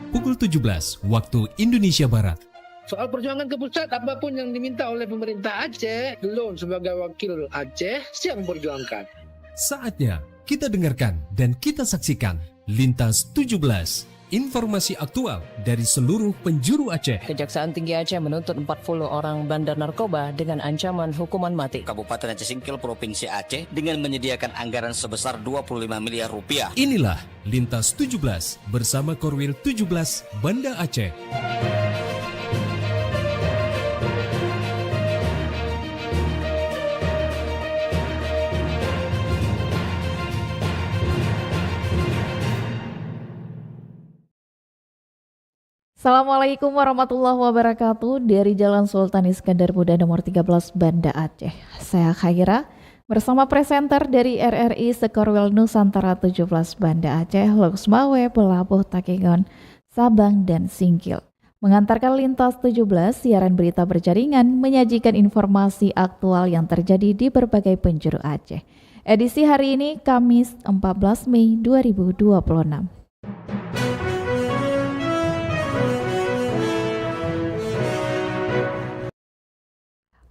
pukul 17 waktu Indonesia Barat. Soal perjuangan ke pusat, apapun yang diminta oleh pemerintah Aceh, Delon sebagai wakil Aceh siap memperjuangkan. Saatnya kita dengarkan dan kita saksikan Lintas 17. Informasi aktual dari seluruh penjuru Aceh. Kejaksaan Tinggi Aceh menuntut 40 orang bandar narkoba dengan ancaman hukuman mati. Kabupaten Aceh Singkil Provinsi Aceh dengan menyediakan anggaran sebesar 25 miliar rupiah. Inilah Lintas 17 bersama Korwil 17 Banda Aceh. Assalamualaikum warahmatullahi wabarakatuh. Dari Jalan Sultan Iskandar Muda nomor 13 Banda Aceh. Saya Khaira bersama presenter dari RRI Sekorwil Nusantara 17 Banda Aceh, Loksmawe, Pelabuh, Takengon, Sabang, dan Singkil. Mengantarkan Lintas 17, siaran berita berjaringan menyajikan informasi aktual yang terjadi di berbagai penjuru Aceh. Edisi hari ini Kamis 14 Mei 2026.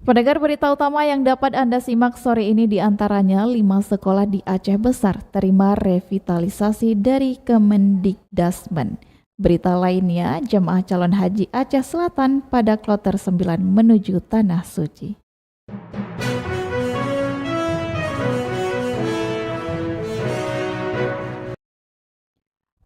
Pendengar, berita utama yang dapat Anda simak sore ini diantaranya 5 sekolah di Aceh Besar terima revitalisasi dari Kemendikdasmen. Berita lainnya, jemaah calon haji Aceh Selatan pada kloter 9 menuju Tanah Suci.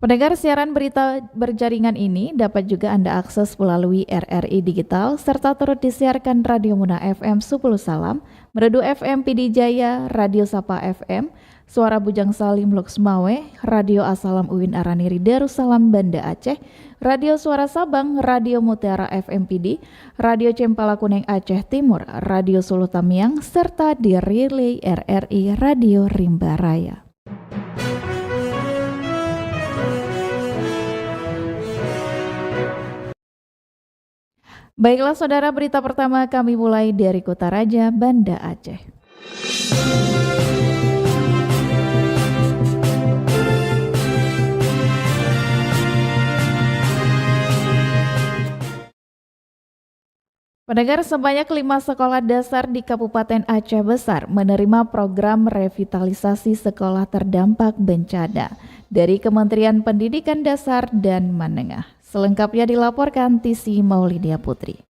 Pendengar, siaran berita berjaringan ini dapat juga Anda akses melalui RRI Digital serta turut disiarkan Radio Muna FM Subul Salam, Merdu FM PD Jaya, Radio Sapa FM, Suara Bujang Salim Loksmawe, Radio Asalam Uwin Araniri Darussalam Banda Aceh, Radio Suara Sabang, Radio Mutiara FM PD, Radio Cempala Kuning Aceh Timur, Radio Sulu Tamiang, serta di relay RRI Radio Rimba Raya. Baiklah saudara, berita pertama kami mulai dari Kutaraja, Banda Aceh. Pendengar, sebanyak 5 sekolah dasar di Kabupaten Aceh Besar menerima program revitalisasi sekolah terdampak bencana dari Kementerian Pendidikan Dasar dan Menengah. Selengkapnya dilaporkan Tisi Maulidia Putri.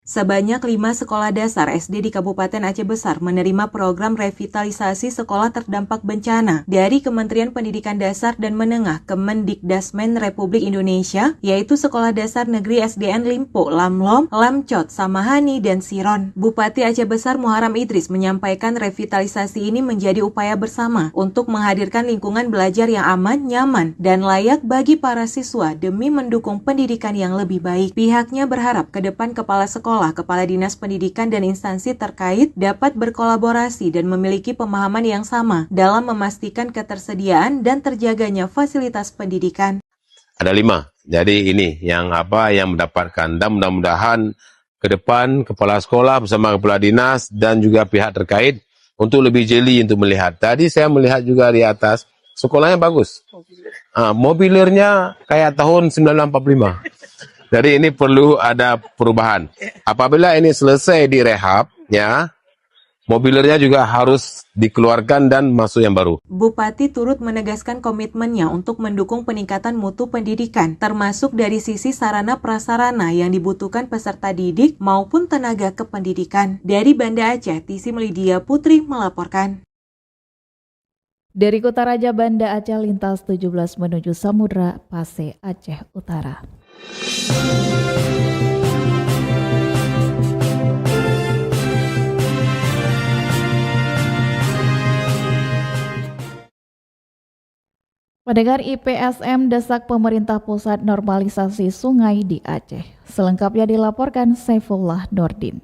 Sebanyak 5 sekolah dasar SD di Kabupaten Aceh Besar menerima program revitalisasi sekolah terdampak bencana dari Kementerian Pendidikan Dasar dan Menengah Kemendikdasmen Republik Indonesia, yaitu Sekolah Dasar Negeri SDN Limpo, Lamlom, Lamcot, Samahani, dan Siron. Bupati Aceh Besar Muharam Idris menyampaikan revitalisasi ini menjadi upaya bersama untuk menghadirkan lingkungan belajar yang aman, nyaman, dan layak bagi para siswa demi mendukung pendidikan yang lebih baik. Pihaknya berharap ke depan kepala sekolah, kepala dinas pendidikan dan instansi terkait dapat berkolaborasi dan memiliki pemahaman yang sama dalam memastikan ketersediaan dan terjaganya fasilitas pendidikan. Ada 5, jadi ini yang mendapatkan, dan mudah-mudahan ke depan kepala sekolah bersama kepala dinas dan juga pihak terkait untuk lebih jeli untuk melihat. Tadi saya melihat juga di atas, sekolahnya bagus. Mobilirnya kayak tahun 1945. Jadi ini perlu ada perubahan. Apabila ini selesai direhab, ya, mobilirnya juga harus dikeluarkan dan masuk yang baru. Bupati turut menegaskan komitmennya untuk mendukung peningkatan mutu pendidikan, termasuk dari sisi sarana prasarana yang dibutuhkan peserta didik maupun tenaga kependidikan. Dari Banda Aceh, Tisi Maulidia Putri melaporkan. Dari Kutaraja, Banda Aceh, lintas 17 menuju Samudra Pase, Aceh Utara. Pendengar, IPSM desak pemerintah pusat normalisasi sungai di Aceh. Selengkapnya dilaporkan Saifullah Nordin.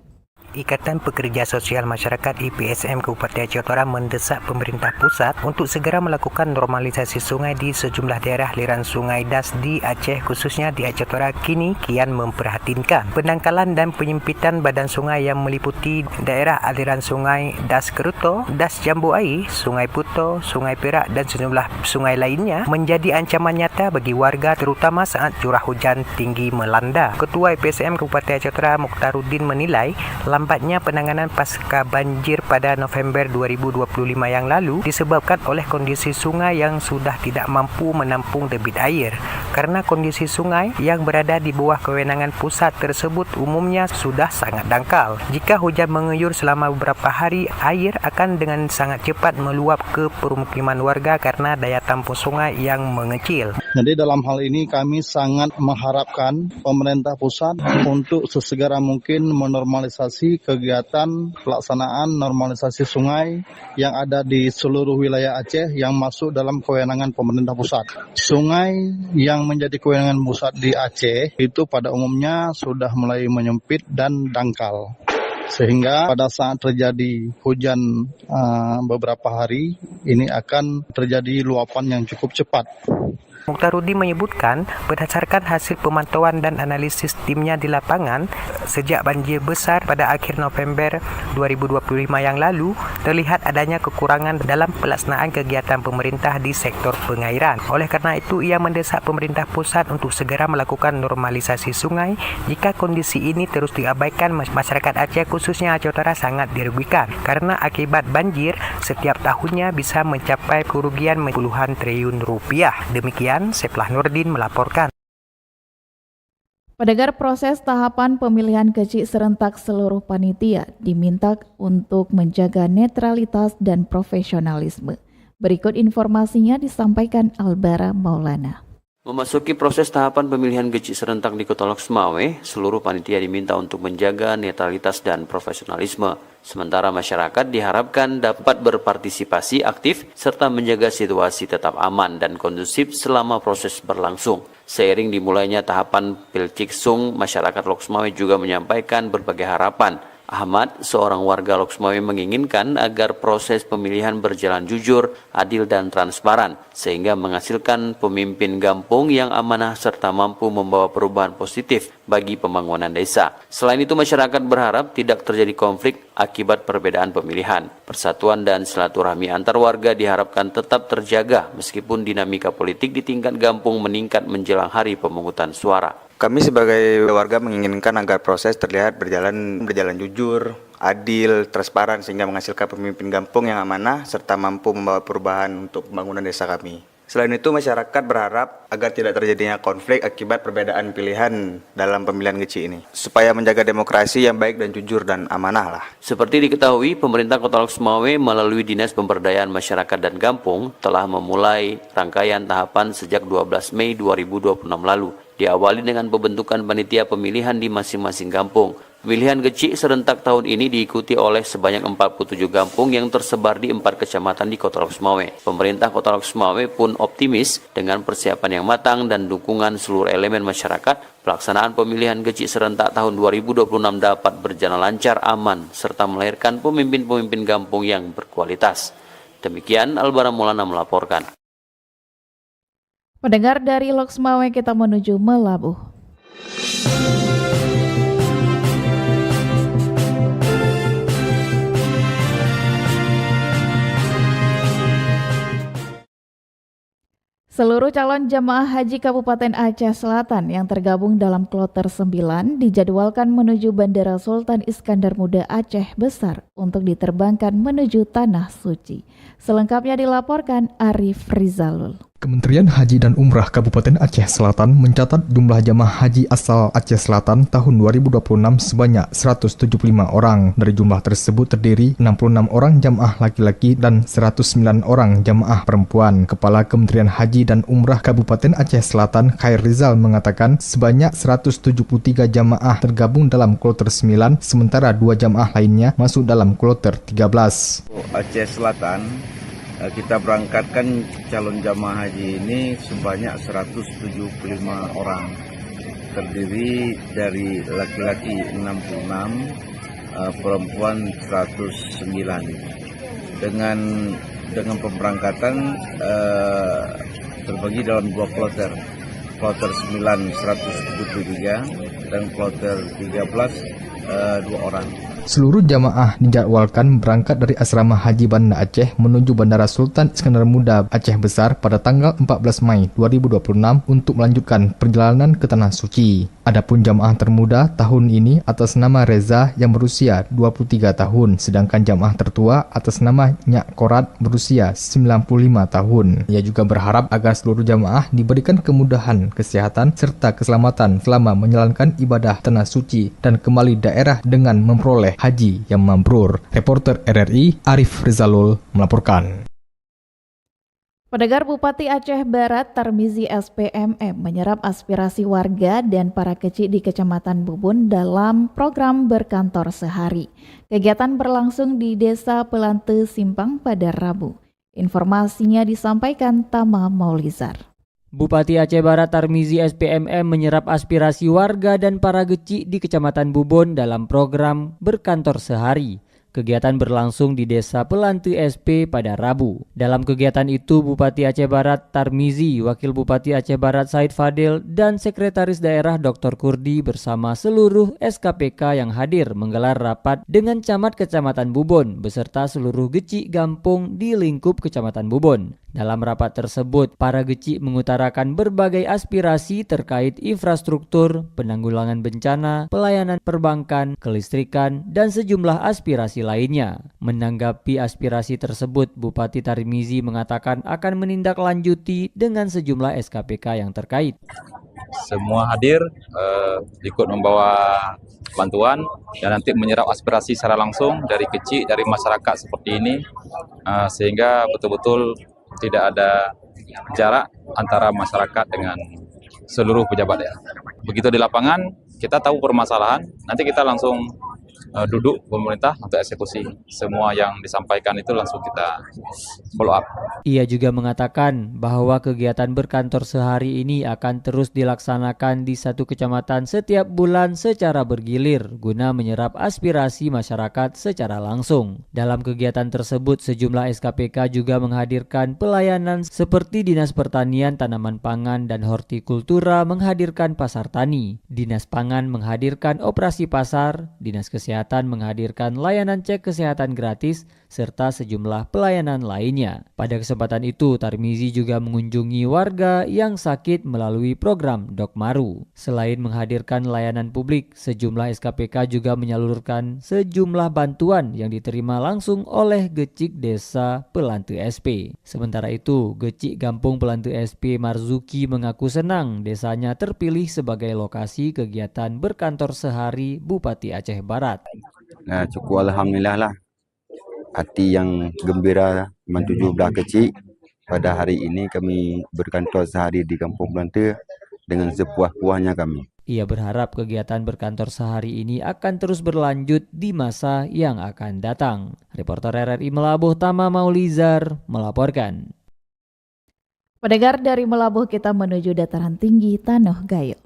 Ikatan Pekerja Sosial Masyarakat IPSM Kabupaten Aceh Utara mendesak pemerintah pusat untuk segera melakukan normalisasi sungai di sejumlah daerah aliran sungai Das di Aceh, khususnya di Aceh Utara kini kian memprihatinkan. Pendangkalan dan penyempitan badan sungai yang meliputi daerah aliran sungai Das Keruto, Das Jambu Ai, Sungai Puto, Sungai Perak dan sejumlah sungai lainnya menjadi ancaman nyata bagi warga terutama saat curah hujan tinggi melanda. Ketua IPSM Kabupaten Aceh Utara Mukhtaruddin menilai lambatnya penanganan pasca banjir pada November 2025 yang lalu disebabkan oleh kondisi sungai yang sudah tidak mampu menampung debit air. Karena kondisi sungai yang berada di bawah kewenangan pusat tersebut umumnya sudah sangat dangkal. Jika hujan mengguyur selama beberapa hari, air akan dengan sangat cepat meluap ke permukiman warga karena daya tampung sungai yang mengecil. Jadi dalam hal ini kami sangat mengharapkan pemerintah pusat untuk sesegera mungkin menormalisasi kegiatan pelaksanaan normalisasi sungai yang ada di seluruh wilayah Aceh yang masuk dalam kewenangan pemerintah pusat. Sungai yang menjadi kewenangan pusat di Aceh itu pada umumnya sudah mulai menyempit dan dangkal. Sehingga pada saat terjadi hujan beberapa hari, ini akan terjadi luapan yang cukup cepat. Mukhtaruddin menyebutkan berdasarkan hasil pemantauan dan analisis timnya di lapangan sejak banjir besar pada akhir November 2025 yang lalu terlihat adanya kekurangan dalam pelaksanaan kegiatan pemerintah di sektor pengairan. Oleh karena itu ia mendesak pemerintah pusat untuk segera melakukan normalisasi sungai. Jika kondisi ini terus diabaikan, masyarakat Aceh khususnya Aceh Utara sangat dirugikan karena akibat banjir setiap tahunnya bisa mencapai kerugian puluhan triliun rupiah. Demikian Seplah Nurdin melaporkan. Pendengar, proses tahapan pemilihan kecil serentak seluruh panitia diminta untuk menjaga netralitas dan profesionalisme. Berikut informasinya disampaikan Albara Maulana. Memasuki proses tahapan pemilihan kecil serentak di Kota Lok Sumawe, seluruh panitia diminta untuk menjaga netralitas dan profesionalisme. Sementara masyarakat diharapkan dapat berpartisipasi aktif serta menjaga situasi tetap aman dan kondusif selama proses berlangsung. Seiring dimulainya tahapan Pilciksung, masyarakat Lok Sumawe juga menyampaikan berbagai harapan. Ahmad, seorang warga Lok Sumawe, menginginkan agar proses pemilihan berjalan jujur, adil dan transparan sehingga menghasilkan pemimpin kampung yang amanah serta mampu membawa perubahan positif bagi pembangunan desa. Selain itu, masyarakat berharap tidak terjadi konflik akibat perbedaan pemilihan. Persatuan dan silaturahmi antar warga diharapkan tetap terjaga meskipun dinamika politik di tingkat kampung meningkat menjelang hari pemungutan suara. Kami sebagai warga menginginkan agar proses terlihat berjalan jujur, adil, transparan sehingga menghasilkan pemimpin kampung yang amanah serta mampu membawa perubahan untuk pembangunan desa kami. Selain itu, masyarakat berharap agar tidak terjadinya konflik akibat perbedaan pilihan dalam pemilihan kecil ini, supaya menjaga demokrasi yang baik dan jujur dan amanah lah. Seperti diketahui, pemerintah Kota Lok Sumawe melalui Dinas Pemberdayaan Masyarakat dan Kampung telah memulai rangkaian tahapan sejak 12 Mei 2026 lalu. Diawali dengan pembentukan panitia pemilihan di masing-masing kampung. Pemilihan kecil serentak tahun ini diikuti oleh sebanyak 47 kampung yang tersebar di 4 kecamatan di Kota Lok Sumawe. Pemerintah Kota Lok Sumawe pun optimis dengan persiapan yang matang dan dukungan seluruh elemen masyarakat, pelaksanaan pemilihan kecil serentak tahun 2026 dapat berjalan lancar, aman, serta melahirkan pemimpin-pemimpin kampung yang berkualitas. Demikian Albara Maulana melaporkan. Pendengar, dari Lok Sumawe kita menuju Melabuh. Seluruh calon jemaah haji Kabupaten Aceh Selatan yang tergabung dalam kloter 9 dijadwalkan menuju Bandara Sultan Iskandar Muda Aceh Besar untuk diterbangkan menuju Tanah Suci. Selengkapnya dilaporkan Arif Rizalul. Kementerian Haji dan Umrah Kabupaten Aceh Selatan mencatat jumlah jamaah haji asal Aceh Selatan tahun 2026 sebanyak 175 orang. Dari jumlah tersebut terdiri 66 orang jamaah laki-laki dan 109 orang jamaah perempuan. Kepala Kementerian Haji dan Umrah Kabupaten Aceh Selatan, Khair Rizal, mengatakan sebanyak 173 jamaah tergabung dalam kloter 9, sementara 2 jamaah lainnya masuk dalam kloter 13. Aceh Selatan, kita berangkatkan calon jamaah haji ini sebanyak 175 orang, terdiri dari laki-laki 66, perempuan 109. Dengan pemberangkatan terbagi dalam 2 kloter. Kloter 9 173 dan kloter 13 2 orang. Seluruh jamaah dijadwalkan berangkat dari asrama Haji Banda Aceh menuju Bandara Sultan Iskandar Muda Aceh Besar pada tanggal 14 Mei 2026 untuk melanjutkan perjalanan ke Tanah Suci. Adapun jamaah termuda tahun ini atas nama Reza yang berusia 23 tahun, sedangkan jamaah tertua atas nama Nyak Korat berusia 95 tahun. Ia juga berharap agar seluruh jamaah diberikan kemudahan, kesehatan, serta keselamatan selama menjalankan ibadah Tanah Suci dan kembali daerah dengan memperoleh haji yang mabrur. Reporter RRI Arif Rizalul melaporkan. Pendengar, Bupati Aceh Barat Tarmizi SPMM menyerap aspirasi warga dan para kecil di Kecamatan Bubun dalam program berkantor sehari. Kegiatan berlangsung di Desa Pelante Simpang pada Rabu. Informasinya disampaikan Tama Maulizar. Bupati Aceh Barat Tarmizi SPMM menyerap aspirasi warga dan para geci di Kecamatan Bubun dalam program berkantor sehari. Kegiatan berlangsung di Desa Pelante SP pada Rabu. Dalam kegiatan itu, Bupati Aceh Barat Tarmizi, Wakil Bupati Aceh Barat Said Fadil, dan Sekretaris Daerah Dr. Kurdi bersama seluruh SKPK yang hadir menggelar rapat dengan Camat Kecamatan Bubun beserta seluruh geci gampung di lingkup Kecamatan Bubun. Dalam rapat tersebut, para geci mengutarakan berbagai aspirasi terkait infrastruktur, penanggulangan bencana, pelayanan perbankan, kelistrikan, dan sejumlah aspirasi lainnya. Menanggapi aspirasi tersebut, Bupati Tarmizi mengatakan akan menindaklanjuti dengan sejumlah SKPK yang terkait. Semua hadir, ikut membawa bantuan dan nanti menyerap aspirasi secara langsung dari kecil, dari masyarakat seperti ini, sehingga betul-betul tidak ada jarak antara masyarakat dengan seluruh pejabat daerah. Begitu di lapangan, kita tahu permasalahan, nanti kita langsung duduk pemerintah untuk eksekusi. Semua yang disampaikan itu langsung kita follow up. Ia juga mengatakan bahwa kegiatan berkantor sehari ini akan terus dilaksanakan di satu kecamatan setiap bulan secara bergilir guna menyerap aspirasi masyarakat secara langsung. Dalam kegiatan tersebut, sejumlah SKPK juga menghadirkan pelayanan seperti Dinas Pertanian, Tanaman Pangan, dan Hortikultura menghadirkan pasar tani. Dinas Pangan menghadirkan operasi pasar, Dinas Kesehatan menghadirkan layanan cek kesehatan gratis, serta sejumlah pelayanan lainnya. Pada kesempatan itu, Tarmizi juga mengunjungi warga yang sakit melalui program Dokmaru. Selain menghadirkan layanan publik, sejumlah SKPK juga menyalurkan sejumlah bantuan yang diterima langsung oleh Gecik Desa Pelante SP. Sementara itu, Gecik Gampung Pelante SP Marzuki mengaku senang desanya terpilih sebagai lokasi kegiatan berkantor sehari Bupati Aceh Barat. Nah, cukup alhamdulillah lah. Hati yang gembira membantu jumlah kecil. Pada hari ini kami berkantor sehari di Kampung Pelante dengan sepuas-puasnya kami. Ia berharap kegiatan berkantor sehari ini akan terus berlanjut di masa yang akan datang. Reporter RRI Melabuh Tama Maulizar melaporkan. Pendengar, dari Melabuh kita menuju dataran tinggi Tanoh Gayo.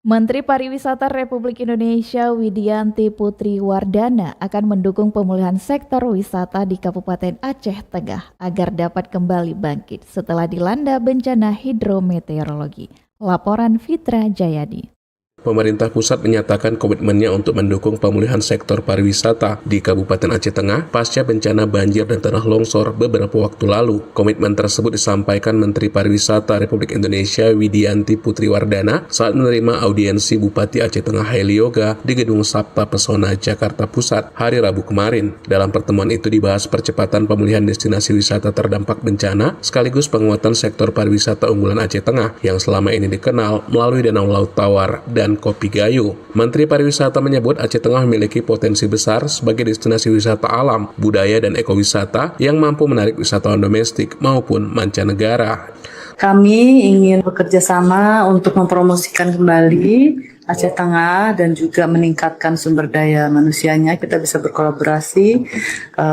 Menteri Pariwisata Republik Indonesia Widianti Putri Wardana akan mendukung pemulihan sektor wisata di Kabupaten Aceh Tengah agar dapat kembali bangkit setelah dilanda bencana hidrometeorologi. Laporan Fitra Jayadi. Pemerintah pusat menyatakan komitmennya untuk mendukung pemulihan sektor pariwisata di Kabupaten Aceh Tengah pasca bencana banjir dan tanah longsor beberapa waktu lalu. Komitmen tersebut disampaikan Menteri Pariwisata Republik Indonesia Widianti Putri Wardana saat menerima audiensi Bupati Aceh Tengah Haili Yoga di Gedung Sabta Pesona Jakarta Pusat hari Rabu kemarin. Dalam pertemuan itu dibahas percepatan pemulihan destinasi wisata terdampak bencana sekaligus penguatan sektor pariwisata unggulan Aceh Tengah yang selama ini dikenal melalui Danau Laut Tawar dan dan kopi gayo. Menteri Pariwisata menyebut Aceh Tengah memiliki potensi besar sebagai destinasi wisata alam, budaya, dan ekowisata yang mampu menarik wisatawan domestik maupun mancanegara. Kami ingin bekerja sama untuk mempromosikan kembali Aceh Tengah dan juga meningkatkan sumber daya manusianya. Kita bisa berkolaborasi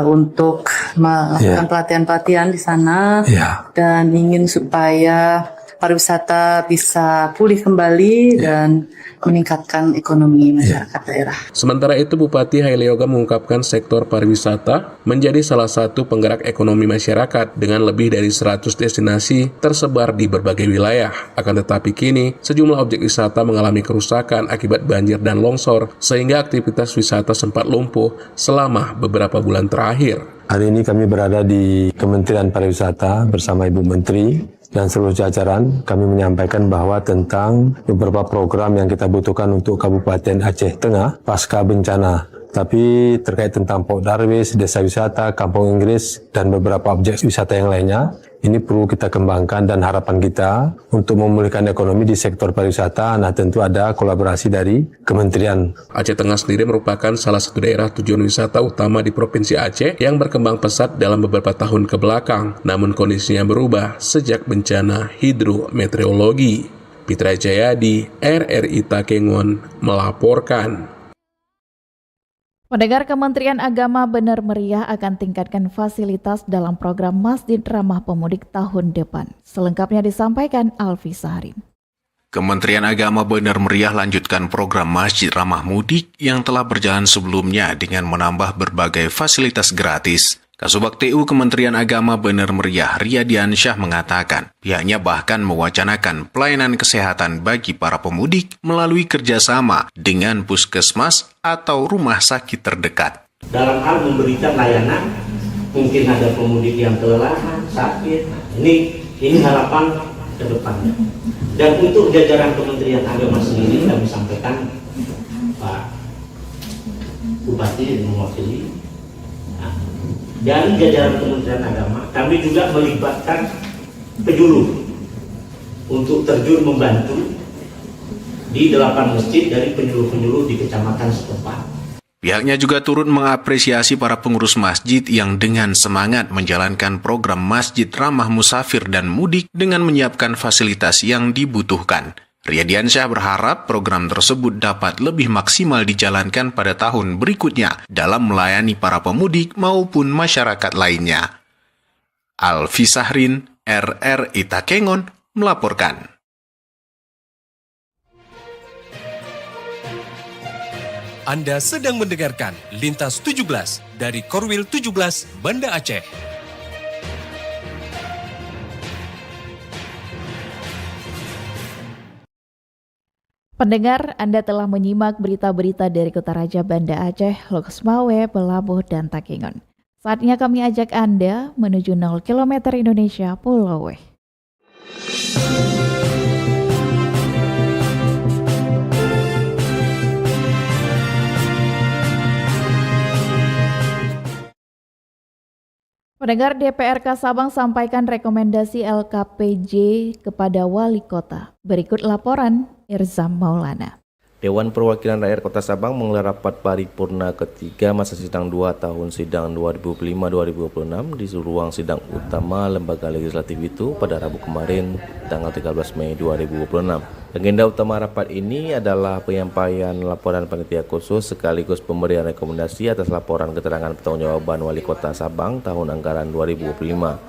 untuk melakukan pelatihan-pelatihan di sana dan ingin supaya pariwisata bisa pulih kembali dan meningkatkan ekonomi masyarakat daerah. Sementara itu, Bupati Haileyoga mengungkapkan sektor pariwisata menjadi salah satu penggerak ekonomi masyarakat dengan lebih dari 100 destinasi tersebar di berbagai wilayah. Akan tetapi kini, sejumlah objek wisata mengalami kerusakan akibat banjir dan longsor, sehingga aktivitas wisata sempat lumpuh selama beberapa bulan terakhir. Hari ini kami berada di Kementerian Pariwisata bersama Ibu Menteri dan seluruh jajaran. Kami menyampaikan bahwa tentang beberapa program yang kita butuhkan untuk Kabupaten Aceh Tengah pasca bencana. Tapi terkait tentang Pok Darwis, Desa Wisata, Kampung Inggris, dan beberapa objek wisata yang lainnya, ini perlu kita kembangkan dan harapan kita untuk memulihkan ekonomi di sektor pariwisata. Nah, tentu ada kolaborasi dari kementerian. Aceh Tengah sendiri merupakan salah satu daerah tujuan wisata utama di Provinsi Aceh yang berkembang pesat dalam beberapa tahun ke belakang. Namun kondisinya berubah sejak bencana hidrometeorologi. Pitra Jayadi, RRI Takengon, melaporkan. Pendengar, Kementerian Agama benar meriah akan tingkatkan fasilitas dalam program Masjid Ramah Pemudik tahun depan. Selengkapnya disampaikan Alfi Saharin. Kementerian Agama benar meriah lanjutkan program Masjid Ramah Mudik yang telah berjalan sebelumnya dengan menambah berbagai fasilitas gratis. Kasubag TU Kementerian Agama benar meriah Riyadiansyah mengatakan pihaknya bahkan mewacanakan pelayanan kesehatan bagi para pemudik melalui kerjasama dengan puskesmas atau rumah sakit terdekat. Dalam hal memberikan layanan, mungkin ada pemudik yang kelelahan, sakit. Ini harapan ke depannya. Dan untuk jajaran Kementerian Agama sendiri kami sampaikan Pak Bupati mewakili. Dari jajaran Kementerian Agama, kami juga melibatkan penyuluh untuk terjun membantu di 8 masjid dari penyuluh-penyuluh di kecamatan setempat. Pihaknya juga turut mengapresiasi para pengurus masjid yang dengan semangat menjalankan program Masjid Ramah Musafir dan Mudik dengan menyiapkan fasilitas yang dibutuhkan. Riyadiansyah berharap program tersebut dapat lebih maksimal dijalankan pada tahun berikutnya dalam melayani para pemudik maupun masyarakat lainnya. Alfi Sahrin, RRI Takengon, melaporkan. Anda sedang mendengarkan Lintas 17 dari Korwil 17 Banda Aceh. Pendengar, Anda telah menyimak berita-berita dari Kota Raja Banda Aceh, Loksmawe, Pelabuh, dan Takengon. Saatnya kami ajak Anda menuju 0 km Indonesia Pulau W. Pendengar, DPRK Sabang sampaikan rekomendasi LKPJ kepada Wali Kota. Berikut laporan Irzam Maulana. Dewan Perwakilan Rakyat Kota Sabang menggelar rapat paripurna ketiga masa sidang 2 tahun sidang 2005-2026 di ruang sidang utama Lembaga Legislatif itu pada Rabu kemarin, tanggal 13 Mei 2026. Agenda utama rapat ini adalah penyampaian laporan panitia khusus sekaligus pemberian rekomendasi atas laporan keterangan pertanggungjawaban Wali Kota Sabang tahun anggaran 2025.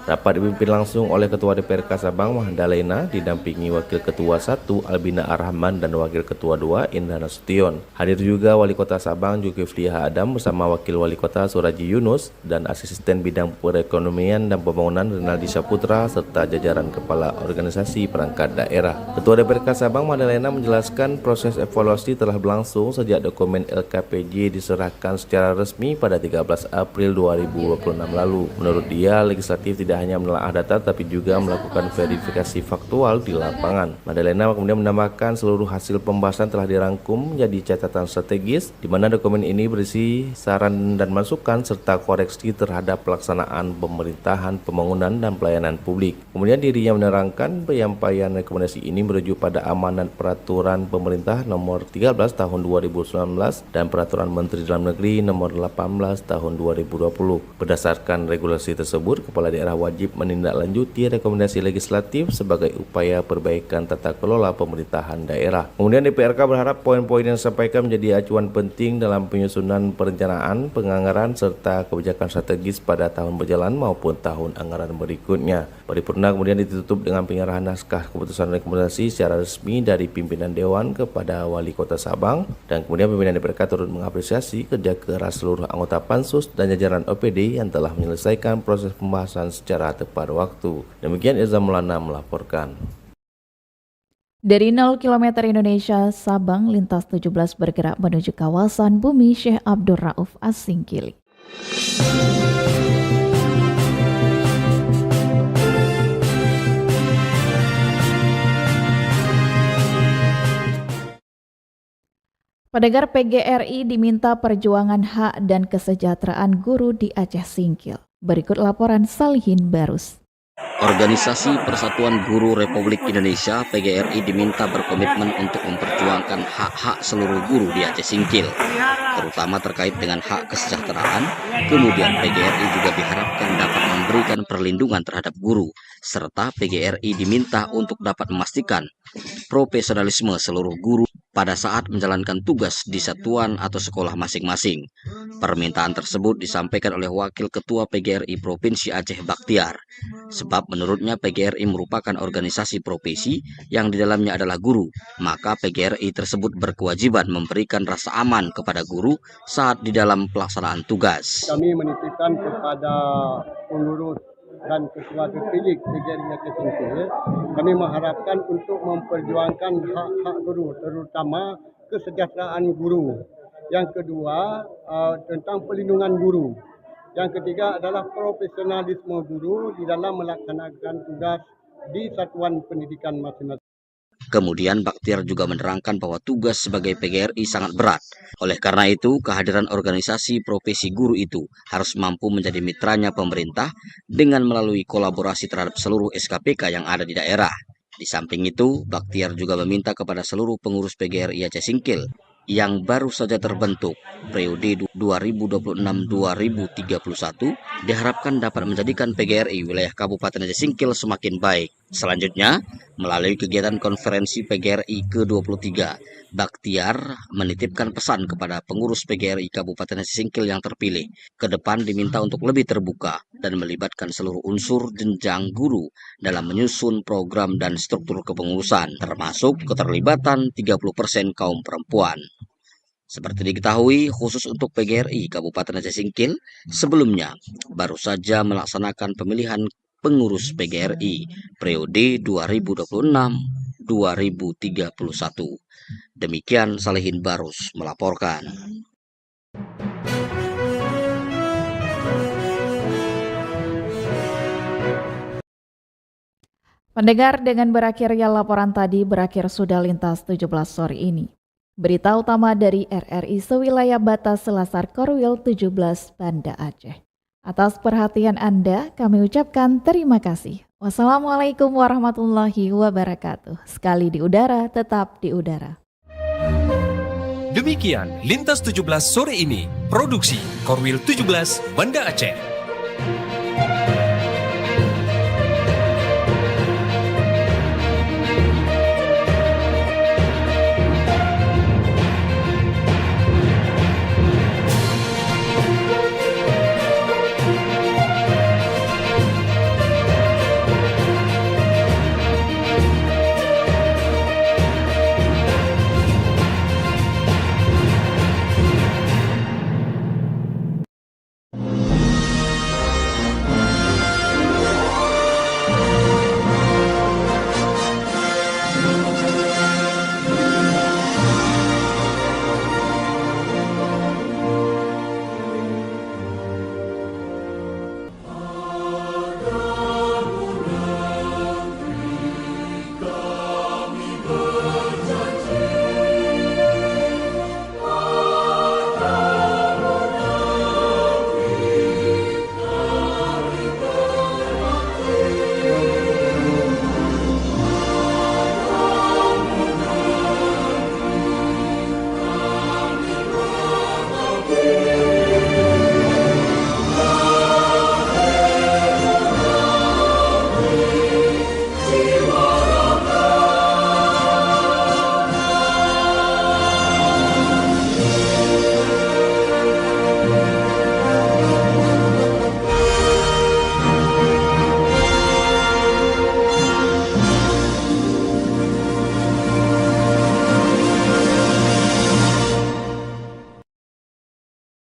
Rapat dipimpin langsung oleh Ketua DPRK Sabang Mahdalena didampingi Wakil Ketua 1 Albina Arrahman dan Wakil Ketua 2 Indah Nasution. Hadir juga Wali Kota Sabang Zulkifli Adam bersama Wakil Wali Kota Suraji Yunus dan Asisten Bidang Perekonomian dan Pembangunan Renaldi Saputra serta jajaran Kepala Organisasi Perangkat Daerah. Ketua DPRK Sabang Mahdalena menjelaskan proses evaluasi telah berlangsung sejak dokumen LKPJ diserahkan secara resmi pada 13 April 2026 lalu. Menurut dia, legislatif tidak hanya menelaah data tapi juga melakukan verifikasi faktual di lapangan. Mahdalena kemudian menambahkan seluruh hasil pembahasan telah dirangkum menjadi catatan strategis di mana dokumen ini berisi saran dan masukan serta koreksi terhadap pelaksanaan pemerintahan, pembangunan dan pelayanan publik. Kemudian dirinya menerangkan penyampaian rekomendasi ini merujuk pada amanat peraturan pemerintah nomor 13 tahun 2019 dan peraturan Menteri Dalam Negeri nomor 18 tahun 2020. Berdasarkan regulasi tersebut, kepala daerah wajib menindaklanjuti rekomendasi legislatif sebagai upaya perbaikan tata kelola pemerintahan daerah. Kemudian DPRK berharap poin-poin yang disampaikan menjadi acuan penting dalam penyusunan perencanaan, penganggaran serta kebijakan strategis pada tahun berjalan maupun tahun anggaran berikutnya. Paripurna kemudian ditutup dengan penyerahan naskah keputusan rekomendasi secara resmi dari pimpinan Dewan kepada Wali Kota Sabang, dan kemudian pimpinan DPRK turut mengapresiasi kerja keras seluruh anggota Pansus dan jajaran OPD yang telah menyelesaikan proses pembahasan secara tepat waktu. Demikian Irza Maulana melaporkan. Dari 0 km Indonesia, Sabang lintas 17 bergerak menuju kawasan Bumi Syekh Abdul Rauf As-Singkil. Pendengar, PGRI diminta perjuangan hak dan kesejahteraan guru di Aceh Singkil. Berikut laporan Salihin Barus. Organisasi Persatuan Guru Republik Indonesia (PGRI) diminta berkomitmen untuk memperjuangkan hak-hak seluruh guru di Aceh Singkil, terutama terkait dengan hak kesejahteraan. Kemudian PGRI juga diharapkan dapat memberikan perlindungan terhadap guru, serta PGRI diminta untuk dapat memastikan profesionalisme seluruh guru pada saat menjalankan tugas di satuan atau sekolah masing-masing. Permintaan tersebut disampaikan oleh Wakil Ketua PGRI Provinsi Aceh Bakhtiar, sebab menurutnya PGRI merupakan organisasi profesi yang di dalamnya adalah guru, maka PGRI tersebut berkewajiban memberikan rasa aman kepada guru saat di dalam pelaksanaan tugas. Kami menitipkan kepada pengurus dan ketua terpilih PGRI Aceh Singkil, kami mengharapkan untuk memperjuangkan hak-hak guru, terutama kesejahteraan guru. Yang kedua, tentang perlindungan guru. Yang ketiga adalah profesionalisme guru di dalam melaksanakan tugas di satuan pendidikan masing-masing. Kemudian Bakhtiar juga menerangkan bahwa tugas sebagai PGRI sangat berat. Oleh karena itu, kehadiran organisasi profesi guru itu harus mampu menjadi mitranya pemerintah dengan melalui kolaborasi terhadap seluruh SKPK yang ada di daerah. Di samping itu, Bakhtiar juga meminta kepada seluruh pengurus PGRI Aceh Singkil yang baru saja terbentuk periode 2026-2031 diharapkan dapat menjadikan PGRI wilayah Kabupaten Aceh Singkil semakin baik. Selanjutnya, melalui kegiatan konferensi PGRI ke-23, Bakhtiar menitipkan pesan kepada pengurus PGRI Kabupaten Aceh Singkil yang terpilih, ke depan diminta untuk lebih terbuka dan melibatkan seluruh unsur jenjang guru dalam menyusun program dan struktur kepengurusan, termasuk keterlibatan 30% kaum perempuan. Seperti diketahui, khusus untuk PGRI Kabupaten Aceh Singkil, sebelumnya baru saja melaksanakan pemilihan pengurus PGRI periode 2026-2031. Demikian Salihin Barus melaporkan. Pendengar, dengan berakhirnya laporan tadi berakhir sudah lintas 17 sore ini. Berita utama dari RRI sewilayah batas Selasar Korwil 17 Banda Aceh. Atas perhatian Anda, kami ucapkan terima kasih. Wassalamualaikum warahmatullahi wabarakatuh. Sekali di udara, tetap di udara. Demikian Lintas 17 sore ini, produksi Korwil 17 Banda Aceh.